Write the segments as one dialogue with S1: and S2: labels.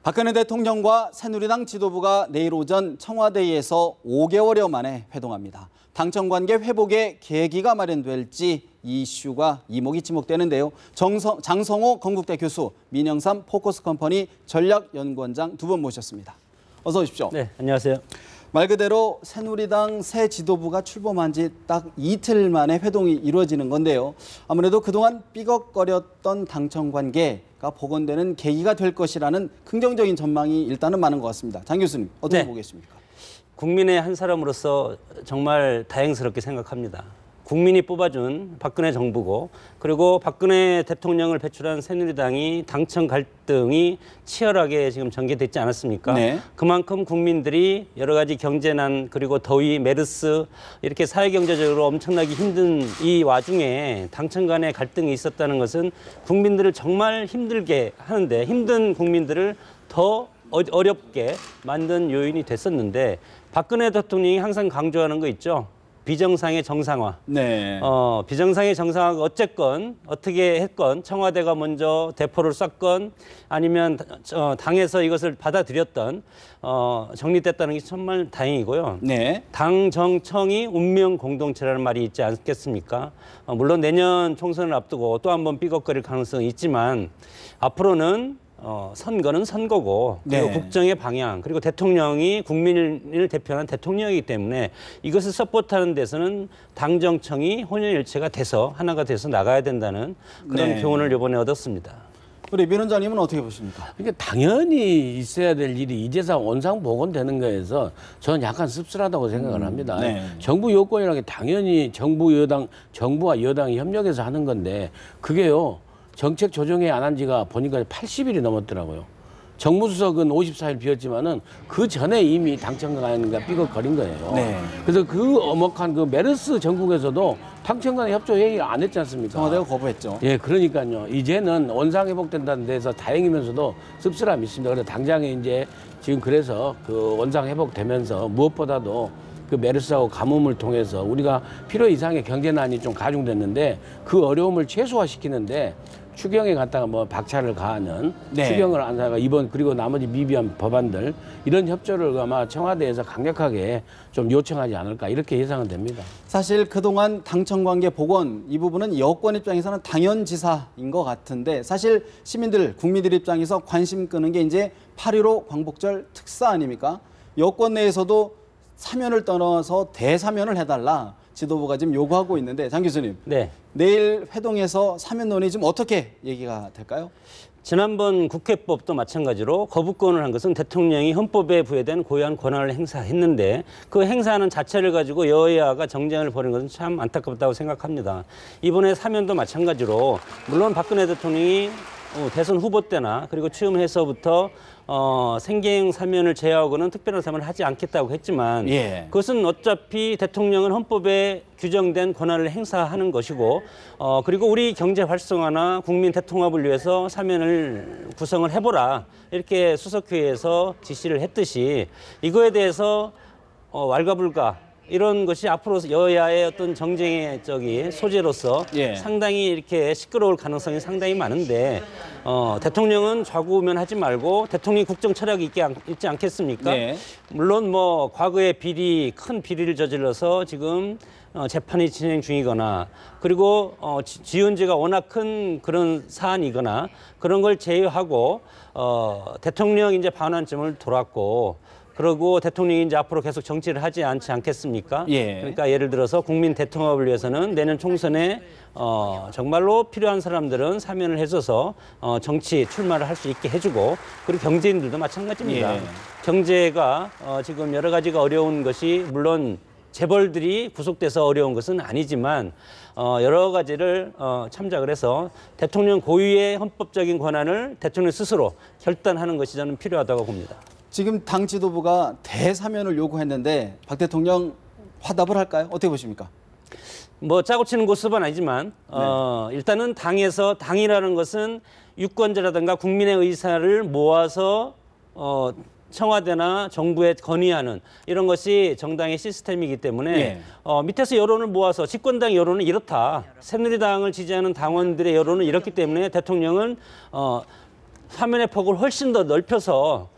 S1: 박근혜 대통령과 새누리당 지도부가 내일 오전 청와대에서 5개월여 만에 회동합니다. 당청 관계 회복의 계기가 마련될지 이 이슈가 이목되는데요. 장성호 건국대 교수, 민영삼 포커스 컴퍼니 전략연구원장 두 분 모셨습니다. 어서 오십시오.
S2: 네, 안녕하세요.
S1: 말 그대로 새누리당 새 지도부가 출범한 지 딱 이틀 만에 회동이 이루어지는 건데요. 아무래도 그동안 삐걱거렸던 당청 관계가 복원되는 계기가 될 것이라는 긍정적인 전망이 일단은 많은 것 같습니다. 장 교수님, 어떻게 보겠습니까?
S2: 국민의 한 사람으로서 정말 다행스럽게 생각합니다. 국민이 뽑아준 박근혜 정부고, 그리고 박근혜 대통령을 배출한 새누리당이 당청 갈등이 치열하게 지금 전개됐지 않았습니까?
S1: 네.
S2: 그만큼 국민들이 여러 가지 경제난, 그리고 더위, 메르스 이렇게 사회경제적으로 엄청나게 힘든 이 와중에 당청 간의 갈등이 있었다는 것은 국민들을 정말 힘들게 하는데, 힘든 국민들을 더 어렵게 만든 요인이 됐었는데, 박근혜 대통령이 항상 강조하는 거 있죠. 비정상의 정상화.
S1: 네.
S2: 비정상의 정상화가 어쨌건 어떻게 했건 청와대가 먼저 대포를 쐈건 아니면 당에서 이것을 받아들였던 정리됐다는 게 정말 다행이고요.
S1: 네.
S2: 당정청이 운명 공동체라는 말이 있지 않겠습니까? 물론 내년 총선을 앞두고 또 한 번 삐걱거릴 가능성이 있지만 앞으로는 선거는 선거고, 그리고
S1: 네.
S2: 국정의 방향, 그리고 대통령이 국민을 대표하는 대통령이기 때문에 이것을 서포트하는 데서는 당정청이 혼연일체가 돼서 하나가 돼서 나가야 된다는 그런
S1: 네.
S2: 교훈을 이번에 얻었습니다.
S1: 우리 민 원장님은 어떻게 보십니까?
S3: 그러니까 당연히 있어야 될 일이 이제서 원상복원되는 거에서 저는 약간 씁쓸하다고 생각을 합니다.
S1: 네.
S3: 정부 요건이라는 게 당연히 정부와 여당이 협력해서 하는 건데, 그게요, 정책 조정회 안 한 지가 보니까 80일이 넘었더라고요. 정무수석은 54일 비었지만은 그 전에 이미 당청간과 삐걱거린 거예요.
S1: 네.
S3: 그래서 그 엄혹한 그 메르스 전국에서도 당청간 협조 회의를 안 했지 않습니까?
S1: 청와대가 거부했죠.
S3: 예, 그러니까요. 이제는 원상 회복된다는 데서 다행이면서도 씁쓸함이 있습니다. 그래서 당장에 이제 지금 그래서 그 원상 회복되면서 무엇보다도 그 메르스하고 가뭄을 통해서 우리가 필요 이상의 경제난이 좀 가중됐는데, 그 어려움을 최소화시키는데 추경에 갔다가 뭐 박차를 가하는,
S1: 네.
S3: 추경을 안 하다가 이번 그리고 나머지 미비한 법안들, 이런 협조를 아마 청와대에서 강력하게 좀 요청하지 않을까, 이렇게 예상은 됩니다.
S1: 사실 그동안 당청 관계 복원 이 부분은 여권 입장에서는 당연지사인 것 같은데, 사실 시민들, 국민들 입장에서 관심 끄는 게 이제 8.15 광복절 특사 아닙니까? 여권 내에서도 사면을 떠나서 대사면을 해달라 지도부가 지금 요구하고 있는데, 장 교수님,
S2: 네.
S1: 내일 회동에서 사면 논의 좀 어떻게 얘기가 될까요?
S2: 지난번 국회법도 마찬가지로 거부권을 한 것은 대통령이 헌법에 부여된 고유한 권한을 행사했는데, 그 행사하는 자체를 가지고 여야가 정쟁을 벌인 것은 참 안타깝다고 생각합니다. 이번에 사면도 마찬가지로, 물론 박근혜 대통령이 대선 후보 때나 그리고 취임해서부터 생계형 사면을 제외하고는 특별한 사면을 하지 않겠다고 했지만,
S1: 예.
S2: 그것은 어차피 대통령은 헌법에 규정된 권한을 행사하는 것이고, 그리고 우리 경제 활성화나 국민 대통합을 위해서 사면을 구성을 해보라, 이렇게 수석회의에서 지시를 했듯이 이거에 대해서 왈가불가 이런 것이 앞으로 여야의 어떤 정쟁의 소재로서
S1: 예.
S2: 상당히 이렇게 시끄러울 가능성이 상당히 많은데, 대통령은 좌고우면하지 말고 대통령이 국정 철학이 있지 않겠습니까?
S1: 네.
S2: 물론 뭐 과거에 큰 비리를 저질러서 지금 재판이 진행 중이거나, 그리고 지연죄가 워낙 큰 그런 사안이거나 그런 걸 제외하고 대통령 이제 반환점을 돌았고, 그리고 대통령이 이제 앞으로 계속 정치를 하지 않겠습니까?
S1: 예.
S2: 그러니까 예를 들어서 국민 대통합을 위해서는 내년 총선에 정말로 필요한 사람들은 사면을 해줘서 정치 출마를 할 수 있게 해주고, 그리고 경제인들도 마찬가지입니다.
S1: 예.
S2: 경제가 지금 여러 가지가 어려운 것이, 물론 재벌들이 구속돼서 어려운 것은 아니지만 여러 가지를 참작을 해서 대통령 고유의 헌법적인 권한을 대통령 스스로 결단하는 것이 저는 필요하다고 봅니다.
S1: 지금 당 지도부가 대사면을 요구했는데 박 대통령 화답을 할까요? 어떻게 보십니까?
S2: 뭐 짜고 치는 고스톱은 아니지만 일단은 당이라는 것은 유권자라든가 국민의 의사를 모아서 청와대나 정부에 건의하는 이런 것이 정당의 시스템이기 때문에
S1: 예.
S2: 밑에서 여론을 모아서 집권당 여론은 이렇다, 새누리당을 지지하는 당원들의 여론은 이렇기 때문에 대통령은 사면의 폭을 훨씬 더 넓혀서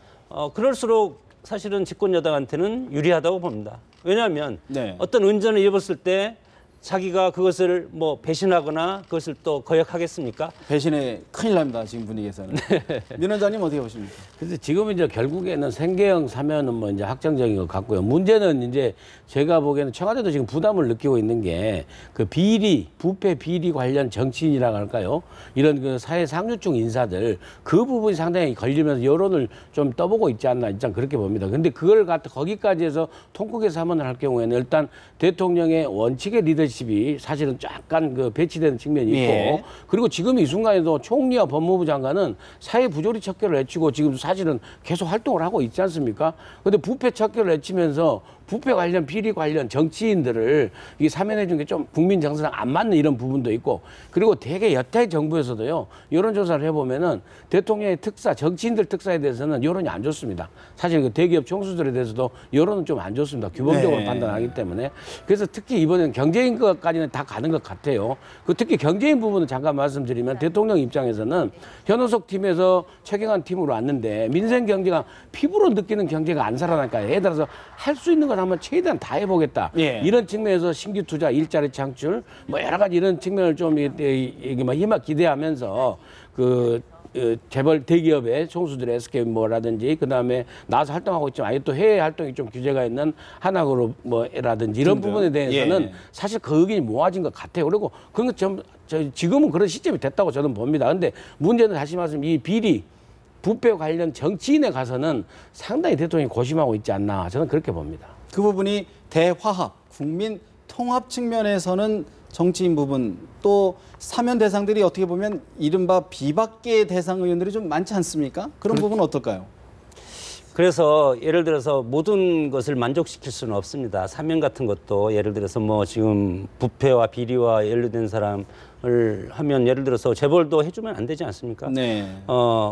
S2: 그럴수록 사실은 집권 여당한테는 유리하다고 봅니다. 왜냐하면
S1: 네.
S2: 어떤 은전을 입었을 때 자기가 그것을 뭐 배신하거나 그것을 또 거역하겠습니까?
S1: 배신에 큰일 납니다. 지금 분위기에서는. 민 원장님 어떻게 보십니까?
S3: 그래서 지금 이제 결국에는 생계형 사면은 뭐 이제 확정적인 것 같고요. 문제는 이제 제가 보기에는 청와대도 지금 부담을 느끼고 있는 게 그 비리, 부패 비리 관련 정치인이라고 할까요? 이런 그 사회 상류층 인사들 그 부분이 상당히 걸리면서 여론을 좀 떠보고 있지 않나 일단 그렇게 봅니다. 근데 그걸 갖다 거기까지 해서 통곡의 사면을 할 경우에는 일단 대통령의 원칙의 리더십이 사실은 약간 그 배치되는 측면이 있고
S1: 예.
S3: 그리고 지금 이 순간에도 총리와 법무부 장관은 사회 부조리 척결을 외치고 지금 사실은 계속 활동을 하고 있지 않습니까? 근데 부패 척결을 외치면서 부패 관련 비리 관련 정치인들을 이 사면해 준 게 좀 국민 정서랑 안 맞는 이런 부분도 있고 그리고 대개 여태 정부에서도요 여론조사를 해보면은 대통령의 특사 정치인들 특사에 대해서는 여론이 안 좋습니다. 사실 그 대기업 총수들에 대해서도 여론은 좀 안 좋습니다. 규범적으로
S1: 네.
S3: 판단하기 때문에 그래서 특히 이번에는 경제인 것까지는 다 가는 것 같아요. 그 특히 경제인 부분은 잠깐 말씀드리면 대통령 입장에서는 현우석 팀에서 최경환 팀으로 왔는데 민생 경제가 피부로 느끼는 경제가 안 살아나니까 예를 들어서 할 수 있는 걸 한번 최대한 다 해보겠다.
S1: 예.
S3: 이런 측면에서 신규 투자, 일자리 창출, 뭐 여러 가지 이런 측면을 좀 희망 기대하면서 재벌 대기업의 총수들의 SK 뭐라든지 그다음에 나와서 활동하고 있지만 아예 또 해외 활동이 좀 규제가 있는 하나그룹 뭐라든지 이런
S1: 등등.
S3: 부분에 대해서는
S1: 예.
S3: 사실 그 의견이 모아진 것 같아요. 그리고 그건 지금은 그런 시점이 됐다고 저는 봅니다. 근데 문제는 다시 말씀 이 비리 부패 관련 정치인에 가서는 상당히 대통령이 고심하고 있지 않나 저는 그렇게 봅니다.
S1: 그 부분이 대화합, 국민 통합 측면에서는 정치인 부분 또 사면 대상들이 어떻게 보면 이른바 비박계 대상 의원들이 좀 많지 않습니까? 그런 부분은 어떨까요?
S2: 그래서 예를 들어서 모든 것을 만족시킬 수는 없습니다. 사면 같은 것도 예를 들어서 뭐 지금 부패와 비리와 연루된 사람을 하면 예를 들어서 재벌도 해주면 안 되지 않습니까?
S1: 네.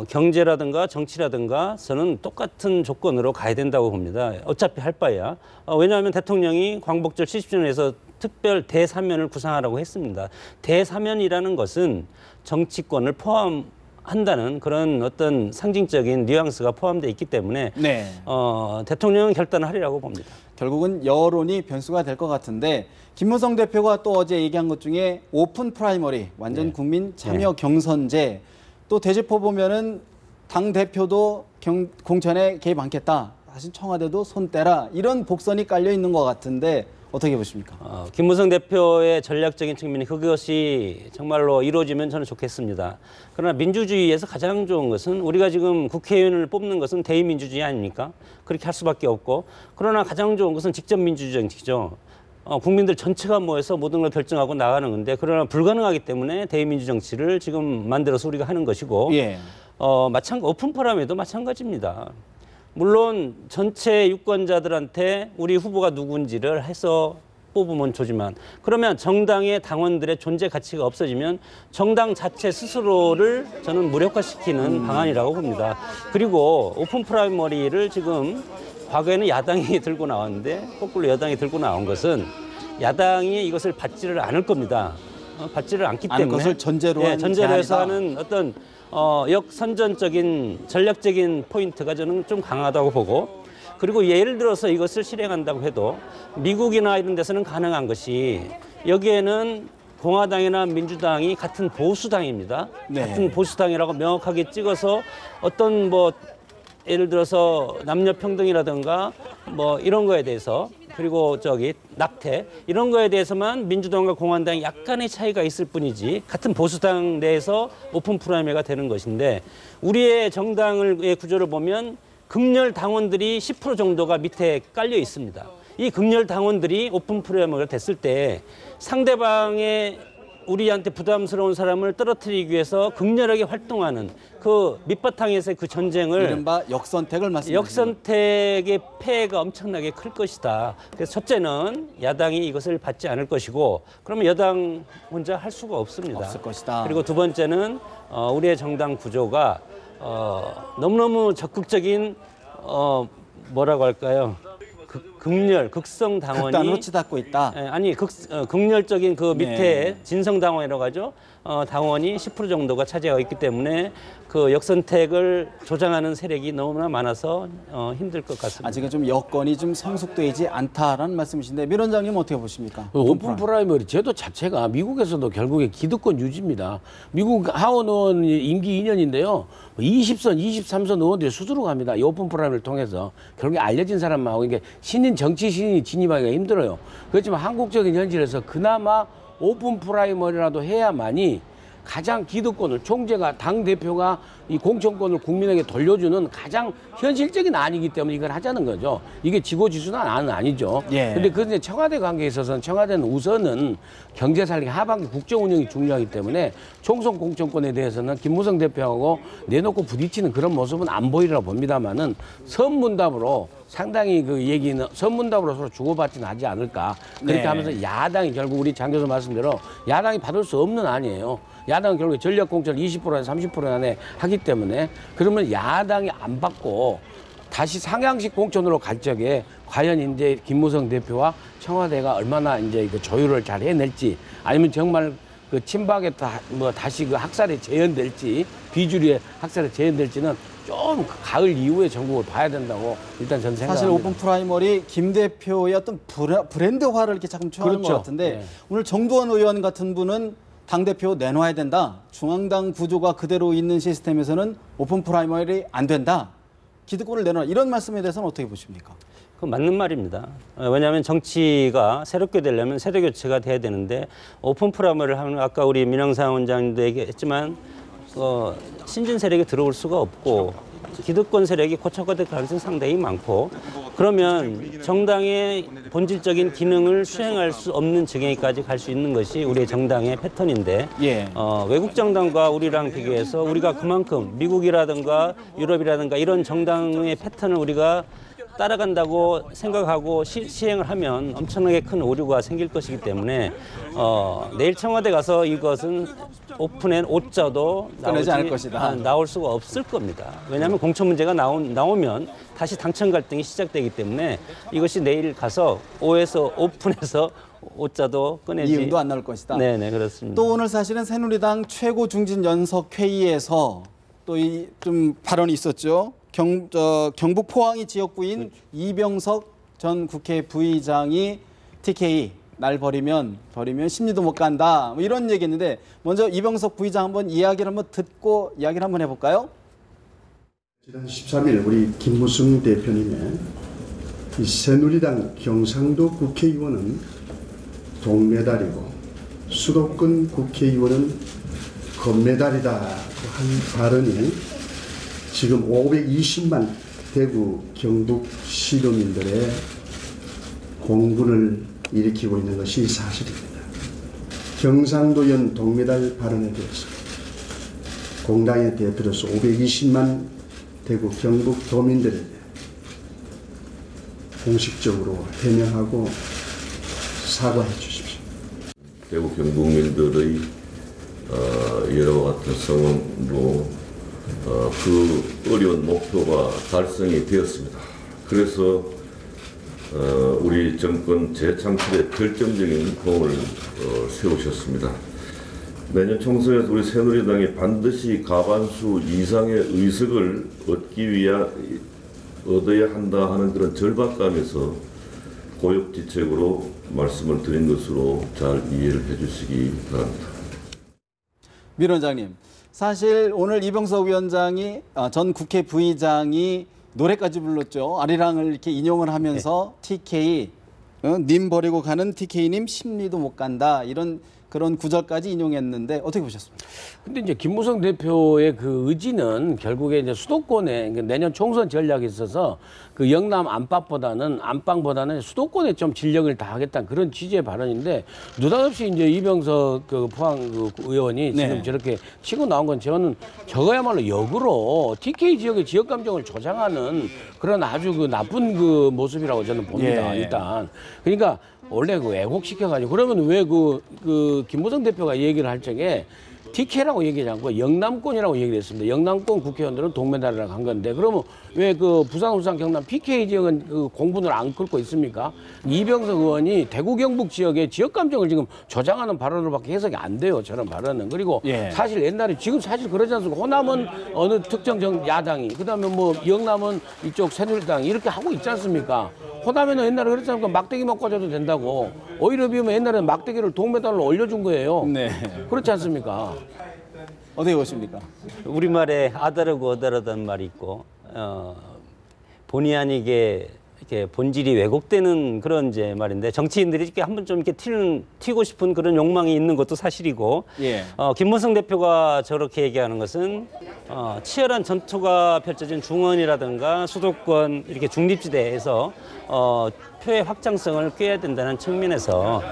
S2: 경제라든가 정치라든가 저는 똑같은 조건으로 가야 된다고 봅니다. 어차피 할 바야. 왜냐하면 대통령이 광복절 70주년에서 특별 대사면을 구상하라고 했습니다. 대사면이라는 것은 정치권을 포함한다는 그런 어떤 상징적인 뉘앙스가 포함되어 있기 때문에
S1: 네.
S2: 대통령은 결단을 하리라고 봅니다.
S1: 결국은 여론이 변수가 될 것 같은데 김무성 대표가 또 어제 얘기한 것 중에 오픈 프라이머리, 완전 국민 참여 경선제 또 되짚어 보면은 당 대표도 공천에 개입 않겠다. 사실 청와대도 손 떼라 이런 복선이 깔려 있는 것 같은데 어떻게 보십니까?
S2: 김무성 대표의 전략적인 측면이 그것이 정말로 이루어지면 저는 좋겠습니다. 그러나 민주주의에서 가장 좋은 것은 우리가 지금 국회의원을 뽑는 것은 대의민주주의 아닙니까? 그렇게 할 수밖에 없고 그러나 가장 좋은 것은 직접 민주주의 정치죠. 국민들 전체가 모여서 모든 걸 결정하고 나가는 건데 그러나 불가능하기 때문에 대의민주 정치를 지금 만들어서 우리가 하는 것이고
S1: 예.
S2: 오픈 포럼에도 마찬가지입니다. 물론 전체 유권자들한테 우리 후보가 누군지를 해서 뽑으면 좋지만 그러면 정당의 당원들의 존재 가치가 없어지면 정당 자체 스스로를 저는 무력화시키는 방안이라고 봅니다. 그리고 오픈 프라이머리를 지금 과거에는 야당이 들고 나왔는데 거꾸로 여당이 들고 나온 것은 야당이 이것을 받지를 않을 겁니다. 받지를 않기
S1: 않을
S2: 때문에
S1: 것을 전제로 한
S2: 전제로 해서
S1: 제안이다.
S2: 하는 어떤 역선전적인 전략적인 포인트가 저는 좀 강하다고 보고 그리고 예를 들어서 이것을 실행한다고 해도 미국이나 이런 데서는 가능한 것이 여기에는 공화당이나 민주당이 같은 보수당입니다.
S1: 네.
S2: 같은 보수당이라고 명확하게 찍어서 어떤 뭐 예를 들어서 남녀 평등이라든가 뭐 이런 거에 대해서 그리고 낙태 이런 거에 대해서만 민주당과 공화당이 약간의 차이가 있을 뿐이지 같은 보수당 내에서 오픈 프라이머리가 되는 것인데 우리의 정당의 구조를 보면 극렬 당원들이 10% 정도가 밑에 깔려 있습니다. 이 극렬 당원들이 오픈 프라이머리가 됐을 때 상대방의 우리한테 부담스러운 사람을 떨어뜨리기 위해서 극렬하게 활동하는 그 밑바탕에서의 그 전쟁을
S1: 이른바 역선택을 말씀하시는
S2: 역선택의 폐해가 엄청나게 클 것이다. 그래서 첫째는 야당이 이것을 받지 않을 것이고 그러면 여당 혼자 할 수가 없습니다.
S1: 없을 것이다.
S2: 그리고 두 번째는 우리의 정당 구조가 너무너무 적극적인 뭐라고 할까요? 극성 당원이
S1: 극단으로 치닫고 있다.
S2: 아니 극렬적인 그 밑에
S1: 네.
S2: 진성 당원이라고 하죠. 당원이 10% 정도가 차지하고 있기 때문에 그 역선택을 조장하는 세력이 너무나 많아서 힘들 것 같습니다.
S1: 아직은 좀 여건이 좀 성숙되지 않다라는 말씀이신데 민 원장님 어떻게 보십니까?
S3: 오픈 프라이머리 제도 자체가 미국에서도 결국에 기득권 유지입니다. 미국 하원 의원 임기 2년인데요. 20선, 23선 의원들이 수두룩 합니다. 이 오픈 프라이머리를 통해서 결국에 알려진 사람만 하고 이게 정치 신인이 진입하기가 힘들어요. 그렇지만 한국적인 현실에서 그나마 오픈 프라이머리라도 해야만이 가장 기득권을 총재가 당대표가 이 공천권을 국민에게 돌려주는 가장 현실적인 안이기 때문에 이걸 하자는 거죠. 이게 지고지순한 안은 아니죠.
S1: 예.
S3: 근데 그런데 청와대 관계에 있어서는 청와대는 우선은 경제 살리기 하반기 국정 운영이 중요하기 때문에 총선 공천권에 대해서는 김무성 대표하고 내놓고 부딪히는 그런 모습은 안 보이리라 봅니다만은 선문답으로 상당히 그 얘기는 선문답으로 서로 주고받지는 하지 않을까. 그렇게
S1: 네.
S3: 하면서 야당이 결국 우리 장 교수 말씀대로 야당이 받을 수 없는 안이에요. 야당은 결국에 전략공천을 20%에서 30% 안에 하기 때문에 그러면 야당이 안 받고 다시 상향식 공천으로 갈 적에 과연 이제 김무성 대표와 청와대가 얼마나 이제 그 조율을 잘 해낼지 아니면 정말 그 친박에 다시 그 학살에 재현될지 비주류의 학살에 재현될지는 좀 가을 이후에 전국을 봐야 된다고 일단 저는 생각합니다.
S1: 사실 오픈 프라이머리 김 대표의 어떤 브랜드화를 이렇게 자꾸 취하는
S3: 그렇죠.
S1: 것 같은데
S3: 네.
S1: 오늘 정두원 의원 같은 분은 당대표 내놔야 된다. 중앙당 구조가 그대로 있는 시스템에서는 오픈 프라이머리 안 된다. 기득권을 내놔라. 이런 말씀에 대해서는 어떻게 보십니까?
S2: 그 맞는 말입니다. 왜냐하면 정치가 새롭게 되려면 세대 교체가 돼야 되는데 오픈 프라이머리를 하면 아까 우리 민영상 원장님도 얘기했지만 신진 세력이 들어올 수가 없고 기득권 세력이 고착화될 가능성이 상당히 많고 그러면 정당의 본질적인 기능을 수행할 수 없는 지경에까지 갈 수 있는 것이 우리의 정당의 패턴인데
S1: 예.
S2: 외국 정당과 우리랑 비교해서 우리가 그만큼 미국이라든가 유럽이라든가 이런 정당의 패턴을 우리가 따라간다고 생각하고 시행을 하면 엄청나게 큰 오류가 생길 것이기 때문에 내일 청와대 가서 이것은 오픈앤 오자도
S1: 꺼내지 않을 것이다.
S2: 나올 수가 없을 겁니다. 왜냐하면 공천 문제가 나오면 다시 당청 갈등이 시작되기 때문에 이것이 내일 가서 오에서 오픈해서 오자도 꺼내지.
S1: 이윤도 안 나올 것이다.
S2: 네네 그렇습니다.
S1: 또 오늘 사실은 새누리당 최고 중진 연석 회의에서 또 이 좀 발언이 있었죠. 경북 포항이 지역구인 이병석 전 국회 부의장이 TK 날 버리면 심리도 못 간다. 뭐 이런 얘기했는데 먼저 이병석 부의장 한번 이야기를 한번 듣고 이야기를 한번 해볼까요?
S4: 지난 13일 우리 김무성 대표님의 이 새누리당 경상도 국회의원은 동메달이고 수도권 국회의원은 금메달이다 한 발언이 지금 520만 대구 경북 시도민들의 공분을 일으키고 있는 것이 사실입니다. 경상도연 동메달 발언에 대해서 공당의 대표로서 520만 대구 경북 도민들에게 공식적으로 해명하고 사과해 주십시오.
S5: 대구 경북민들의 여러 같은 성원으로 그 어려운 목표가 달성이 되었습니다. 그래서 우리 정권 재창출에 결정적인 공을 세우셨습니다. 내년 총선에서 우리 새누리당이 반드시 과반수 이상의 의석을 얻어야 한다 하는 그런 절박감에서 고육지책으로 말씀을 드린 것으로 잘 이해를 해주시기 바랍니다.
S1: 민 원장님, 사실 오늘 이병석 위원장이 전 국회 부의장이 노래까지 불렀죠. 아리랑을 이렇게 인용을 하면서 TK, 님 버리고 가는 TK님 심리도 못 간다. 이런 그런 구절까지 인용했는데 어떻게 보셨습니까?
S3: 근데 이제 김무성 대표의 그 의지는 결국에 이제 수도권에 내년 총선 전략에 있어서 그 영남 안방보다는 수도권에 좀 진력을 다하겠다는 그런 취지의 발언인데 느닷없이 이제 이병석 그 포항 그 의원이 지금
S1: 네.
S3: 저렇게 치고 나온 건 저는 저거야말로 역으로 TK 지역의 지역 감정을 조장하는 그런 아주 그 나쁜 그 모습이라고 저는 봅니다.
S1: 예.
S3: 일단 그러니까. 원래 그 왜곡시켜가지고 그러면 왜 그 김무성 대표가 얘기를 할 적에 TK라고 얘기하지 않고 영남권이라고 얘기를 했습니다. 영남권 국회의원들은 동메달이라고 한 건데 그러면 왜 그 부산, 울산, 경남 PK 지역은 그 공분을 안 끌고 있습니까? 이병석 의원이 대구 경북 지역의 지역 감정을 지금 조장하는 발언으로밖에 해석이 안 돼요. 저런 발언은. 그리고
S1: 예.
S3: 사실 옛날에 지금 사실 그러지 않습니까? 호남은 어느 특정 야당이 그다음에 뭐 영남은 이쪽 새누리당이 이렇게 하고 있지 않습니까? 호남에는 옛날에 그랬지 않습니까? 막대기 먹고 가도 된다고. 오히려 비하면 옛날에는 막대기를 동메달로 올려준 거예요.
S1: 네.
S3: 그렇지 않습니까?
S1: 어떻게 보십니까?
S2: 우리말에 아다르고 어다르다는 말이 있고 본의 아니게 이렇게 본질이 왜곡되는 그런 이제 말인데 정치인들이 이렇게 한번 좀 이렇게 튀고 싶은 그런 욕망이 있는 것도 사실이고
S1: 예.
S2: 김문성 대표가 저렇게 얘기하는 것은 치열한 전투가 펼쳐진 중원이라든가 수도권 이렇게 중립지대에서 표의 확장성을 꾀해야 된다는 측면에서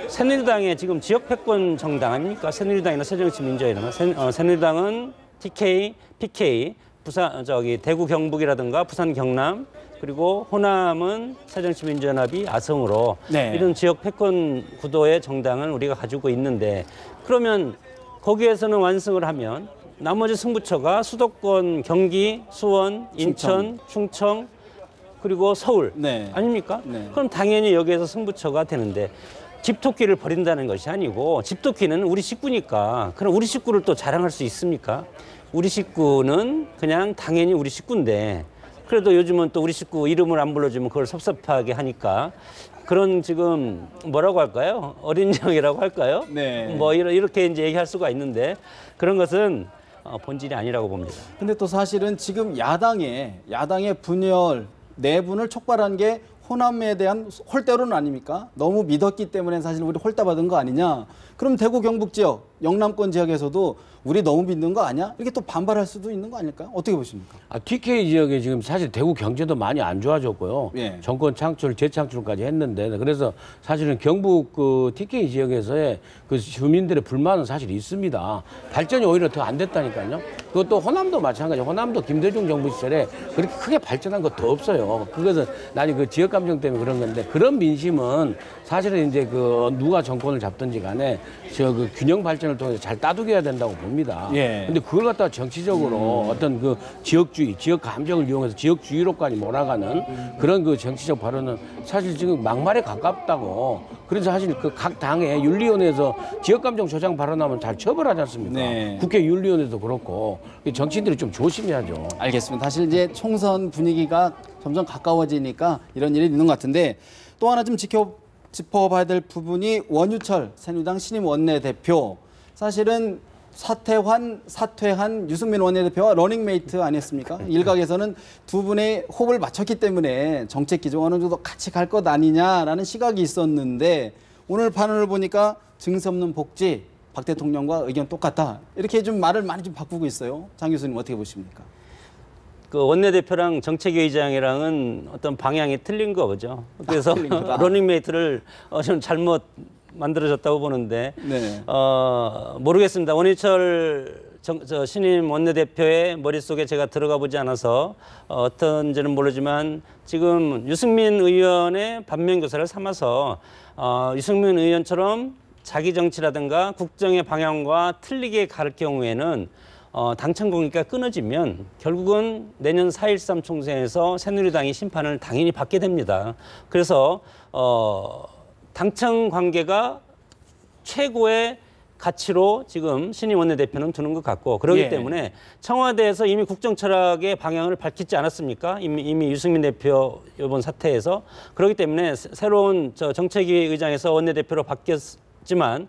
S2: 새누리당의 지금 지역 패권 정당 아닙니까? 새누리당이나 새정치민주연합이나 새누리당은 TK, PK, 부산 대구 경북이라든가 부산 경남 그리고 호남은 새정치민주연합이 아성으로
S1: 네.
S2: 이런 지역 패권 구도의 정당을 우리가 가지고 있는데 그러면 거기에서는 완승을 하면 나머지 승부처가 수도권 경기, 수원, 인천, 충청 그리고 서울
S1: 네.
S2: 아닙니까?
S1: 네.
S2: 그럼 당연히 여기에서 승부처가 되는데 집토끼를 버린다는 것이 아니고 집토끼는 우리 식구니까 그럼 우리 식구를 또 자랑할 수 있습니까? 우리 식구는 그냥 당연히 우리 식구인데 그래도 요즘은 또 우리 식구 이름을 안 불러주면 그걸 섭섭하게 하니까 그런 지금 뭐라고 할까요? 어린 양이라고 할까요?
S1: 네.
S2: 뭐 이렇게 이제 얘기할 수가 있는데 그런 것은 본질이 아니라고 봅니다.
S1: 근데 또 사실은 지금 야당의 분열, 내분을 촉발한 게 호남에 대한 홀대론 아닙니까? 너무 믿었기 때문에 사실 우리 홀대받은 거 아니냐? 그럼 대구 경북 지역, 영남권 지역에서도 우리 너무 믿는 거 아니야? 이렇게 또 반발할 수도 있는 거 아닐까요? 어떻게 보십니까?
S3: TK 지역에 지금 사실 대구 경제도 많이 안 좋아졌고요.
S1: 예.
S3: 정권 창출, 재창출까지 했는데 그래서 사실은 경북 그 TK 지역에서의 그 주민들의 불만은 사실 있습니다. 발전이 오히려 더 안 됐다니까요. 그것도 호남도 마찬가지. 호남도 김대중 정부 시절에 그렇게 크게 발전한 거 더 없어요. 그것은 나는 그 지역 감정 때문에 그런 건데 그런 민심은 사실은 이제 그 누가 정권을 잡든지 간에 저 그 균형 발전을 통해서 잘 따두겨야 된다고 봅니다.
S1: 예.
S3: 근데 그걸 갖다가 정치적으로 어떤 그 지역주의, 지역 감정을 이용해서 지역주의로까지 몰아가는 그런 그 정치적 발언은 사실 지금 막말에 가깝다고. 그래서 사실 그 각 당의 윤리위원회에서 지역 감정 조장 발언하면 잘 처벌하지 않습니까?
S1: 네.
S3: 국회 윤리위원회도 그렇고 정치인들이 좀 조심해야죠.
S1: 알겠습니다. 사실 이제 총선 분위기가 점점 가까워지니까 이런 일이 있는 것 같은데 또 하나 좀 짚어봐야 될 부분이 원유철 새누리당 신임 원내대표 사실은 사퇴한 유승민 원내대표와 러닝메이트 아니었습니까? 일각에서는 두 분의 호흡을 맞췄기 때문에 정책 기조 어느 정도 같이 갈 것 아니냐라는 시각이 있었는데 오늘 판을 보니까 증세 없는 복지 박 대통령과 의견 똑같다 이렇게 좀 말을 많이 좀 바꾸고 있어요. 장 교수님 어떻게 보십니까?
S2: 그 원내대표랑 정책위의장이랑은 어떤 방향이 틀린 거죠. 그래서
S1: 틀린 거다.
S2: 러닝메이트를 좀 잘못 만들어졌다고 보는데
S1: 네.
S2: 모르겠습니다. 원희철 신임 원내대표의 머릿속에 제가 들어가 보지 않아서 어떤지는 모르지만 지금 유승민 의원의 반면교사를 삼아서 유승민 의원처럼 자기 정치라든가 국정의 방향과 틀리게 갈 경우에는 당청 관계가 끊어지면 결국은 내년 4.13 총선에서 새누리당이 심판을 당연히 받게 됩니다. 그래서 당청 관계가 최고의 가치로 지금 신임 원내대표는 두는 것 같고 그렇기
S1: 예.
S2: 때문에 청와대에서 이미 국정 철학의 방향을 밝히지 않았습니까? 이미 유승민 대표 이번 사태에서 그렇기 때문에 새로운 정책위 의장에서 원내대표로 바뀌었지만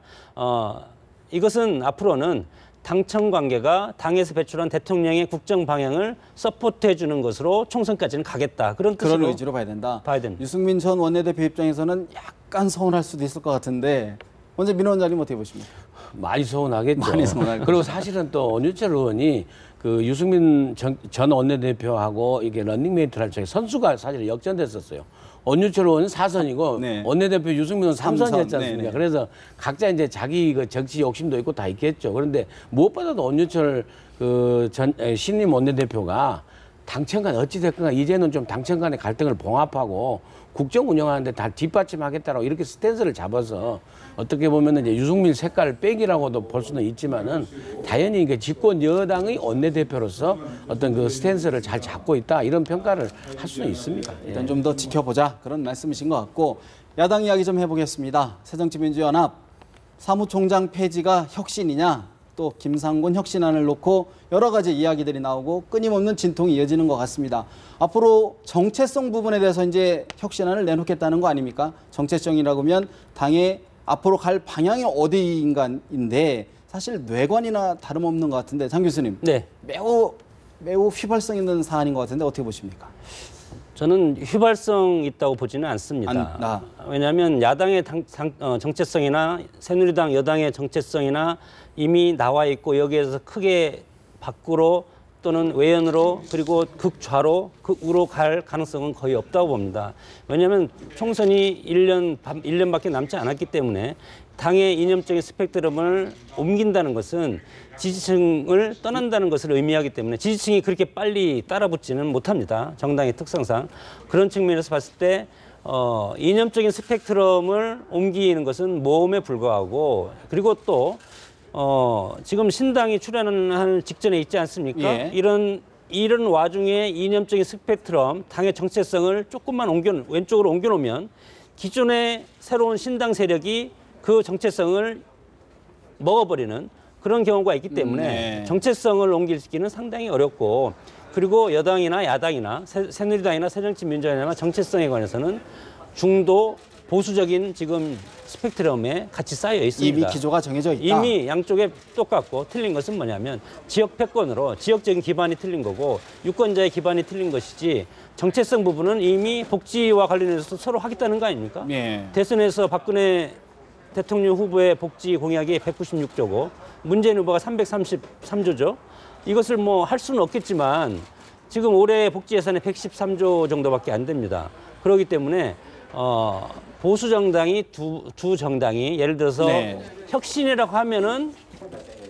S2: 이것은 앞으로는 당청 관계가 당에서 배출한 대통령의 국정 방향을 서포트해 주는 것으로 총선까지는 가겠다. 그런 뜻으로
S1: 그런 의지로 봐야 된다.
S2: 봐야 됩니다.
S1: 유승민 전 원내대표 입장에서는 약간 서운할 수도 있을 것 같은데 먼저 민 원장님 어떻게 보십니까?
S3: 많이 서운하겠죠.
S1: 많이 서운하겠죠.
S3: 그리고 사실은 또 원유철 의원이 그 유승민 전 원내대표하고 이게 런닝메이트를 할 적에 선수가 사실 역전됐었어요. 원유철 의원은 4선이고
S1: 네.
S3: 원내대표 유승민은 3선이었지
S1: 삼선.
S3: 않습니까?
S1: 네네.
S3: 그래서 각자 이제 자기 그 정치 욕심도 있고 다 있겠죠. 그런데 무엇보다도 원유철 그 신임 원내대표가 당청 간 어찌됐거나 이제는 좀 당청 간의 갈등을 봉합하고 국정 운영하는데 다 뒷받침하겠다라고 이렇게 스탠스를 잡아서 어떻게 보면은 이제 유승민 색깔 빼기라고도 볼 수는 있지만은 당연히 이게 집권 여당의 원내대표로서 어떤 그 스탠스를 잘 잡고 있다 이런 평가를 할 수는 있습니다. 예.
S1: 일단 좀 더 지켜보자 그런 말씀이신 것 같고 야당 이야기 좀 해보겠습니다. 새정치민주연합 사무총장 폐지가 혁신이냐 또 김상곤 혁신안을 놓고 여러 가지 이야기들이 나오고 끊임없는 진통이 이어지는 것 같습니다. 앞으로 정체성 부분에 대해서 이제 혁신안을 내놓겠다는 거 아닙니까? 정체성이라고 하면 당의 앞으로 갈 방향이 어디인가인데 사실 뇌관이나 다름없는 것 같은데 장 교수님
S2: 네.
S1: 매우 휘발성 있는 사안인 것 같은데 어떻게 보십니까?
S2: 저는 휘발성 있다고 보지는 않습니다. 왜냐하면 야당의 정체성이나 새누리당 여당의 정체성이나 이미 나와 있고 여기에서 크게 밖으로 또는 외연으로 그리고 극좌로 극우로 갈 가능성은 거의 없다고 봅니다. 왜냐하면 총선이 1년밖에 남지 않았기 때문에 당의 이념적인 스펙트럼을 옮긴다는 것은 지지층을 떠난다는 것을 의미하기 때문에 지지층이 그렇게 빨리 따라붙지는 못합니다. 정당의 특성상. 그런 측면에서 봤을 때 이념적인 스펙트럼을 옮기는 것은 모험에 불과하고 그리고 또 지금 신당이 출연할 직전에 있지 않습니까?
S1: 예.
S2: 이런 와중에 이념적인 스펙트럼, 당의 정체성을 조금만 왼쪽으로 옮겨놓으면 기존의 새로운 신당 세력이 그 정체성을 먹어버리는 그런 경우가 있기 때문에
S1: 네.
S2: 정체성을 옮기기는 상당히 어렵고 그리고 여당이나 야당이나 새누리당이나 새정치민주연합이나 정체성에 관해서는 중도 보수적인 지금 스펙트럼에 같이 쌓여 있습니다.
S1: 이미 기조가 정해져 있다.
S2: 이미 양쪽에 똑같고 틀린 것은 뭐냐면 지역 패권으로 지역적인 기반이 틀린 거고 유권자의 기반이 틀린 것이지 정체성 부분은 이미 복지와 관련해서 서로 하겠다는 거 아닙니까?
S1: 예.
S2: 대선에서 박근혜 대통령 후보의 복지 공약이 196조고 문재인 후보가 333조죠. 이것을 뭐 할 수는 없겠지만 지금 올해 복지 예산이 113조 정도밖에 안 됩니다. 그렇기 때문에 보수 정당이 두 정당이 예를 들어서
S1: 네.
S2: 혁신이라고 하면은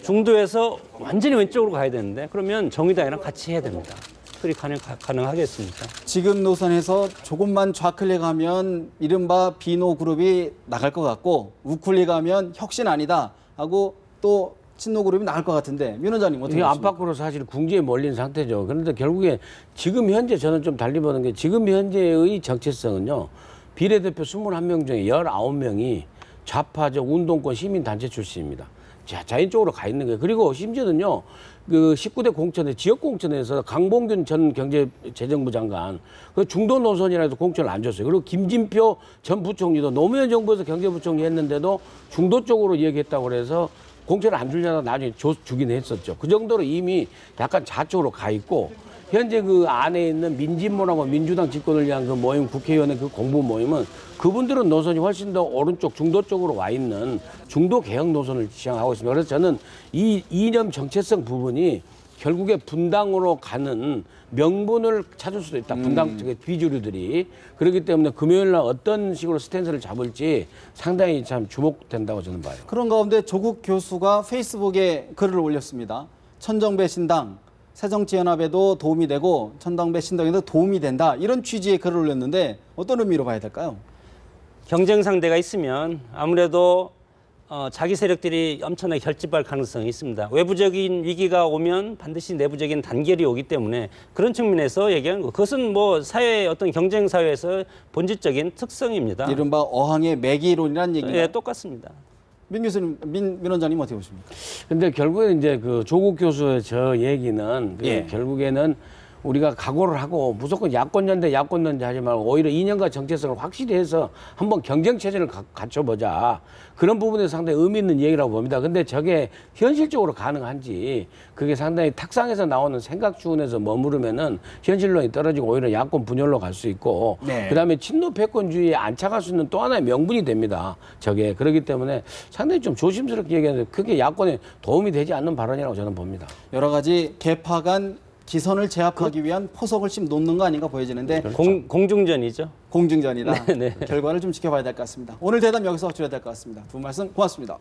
S2: 중도에서 완전히 왼쪽으로 가야 되는데 그러면 정의당이랑 같이 해야 됩니다. 그리 가능하겠습니까?
S1: 지금 노선에서 조금만 좌클릭하면 이른바 비노 그룹이 나갈 것 같고 우클릭하면 혁신 아니다 하고 또 친노 그룹이 나갈 것 같은데 민 원장님 어떻게
S3: 이게
S1: 보십니까?
S3: 안팎으로 사실 궁지에 몰린 상태죠. 그런데 결국에 지금 현재 저는 좀 달리 보는 게 지금 현재의 정체성은요. 비례대표 21명 중에 19명이 좌파적 운동권 시민단체 출신입니다. 자연적으로 가 있는 거예요. 그리고 심지어는요. 그 19대 공천에 지역 공천에서 강봉균 전 경제재정부 장관 그 중도 노선이라 해서 공천을 안 줬어요. 그리고 김진표 전 부총리도 노무현 정부에서 경제부총리 했는데도 중도 쪽으로 얘기했다고 그래서 공천을 안 주려다 나중에 주긴 했었죠. 그 정도로 이미 약간 좌쪽으로 가 있고 현재 그 안에 있는 민진모라고 민주당 집권을 위한 그 모임 국회의원의 그 공부 모임은 그분들은 노선이 훨씬 더 오른쪽 중도 쪽으로 와 있는 중도 개혁 노선을 지향하고 있습니다. 그래서 저는 이 이념 정체성 부분이 결국에 분당으로 가는 명분을 찾을 수도 있다. 분당 쪽의 비주류들이. 그렇기 때문에 금요일 날 어떤 식으로 스탠스를 잡을지 상당히 참 주목된다고 저는 봐요.
S1: 그런 가운데 조국 교수가 페이스북에 글을 올렸습니다. 천정배 신당, 새정치연합에도 도움이 되고 천정배 신당에도 도움이 된다. 이런 취지의 글을 올렸는데 어떤 의미로 봐야 될까요?
S2: 경쟁 상대가 있으면 아무래도 자기 세력들이 엄청나게 결집할 가능성이 있습니다. 외부적인 위기가 오면 반드시 내부적인 단결이 오기 때문에 그런 측면에서 얘기하는 거. 그것은 뭐 사회의 어떤 경쟁 사회에서 본질적인 특성입니다.
S1: 이른바 어항의 매기론이라는 얘기가
S2: 예, 똑같습니다.
S1: 민 교수님, 민 원장님 어떻게 보십니까?
S3: 근데 결국에 이제 그 조국 교수의 저 얘기는 그
S1: 예.
S3: 결국에는 우리가 각오를 하고 무조건 야권연대 하지 말고 오히려 이념과 정체성을 확실히 해서 한번 경쟁 체제를 갖춰보자. 그런 부분에서 상당히 의미 있는 얘기라고 봅니다. 근데 저게 현실적으로 가능한지 그게 상당히 탁상에서 나오는 생각 추원에서 머무르면은 현실론이 떨어지고 오히려 야권 분열로 갈 수 있고
S1: 네.
S3: 그다음에 친노 패권주의에 안착할 수 있는 또 하나의 명분이 됩니다. 저게 그렇기 때문에 상당히 좀 조심스럽게 얘기하는데 그게 야권에 도움이 되지 않는 발언이라고 저는 봅니다.
S1: 여러 가지 개파 간 기선을 제압하기 위한 포석을 좀 놓는 거 아닌가 보여지는데
S2: 공중전이죠.
S1: 공중전이다.
S2: 네, 네.
S1: 결과를 좀 지켜봐야 될 것 같습니다. 오늘 대담 여기서 줄여야 될 것 같습니다. 두 말씀 고맙습니다.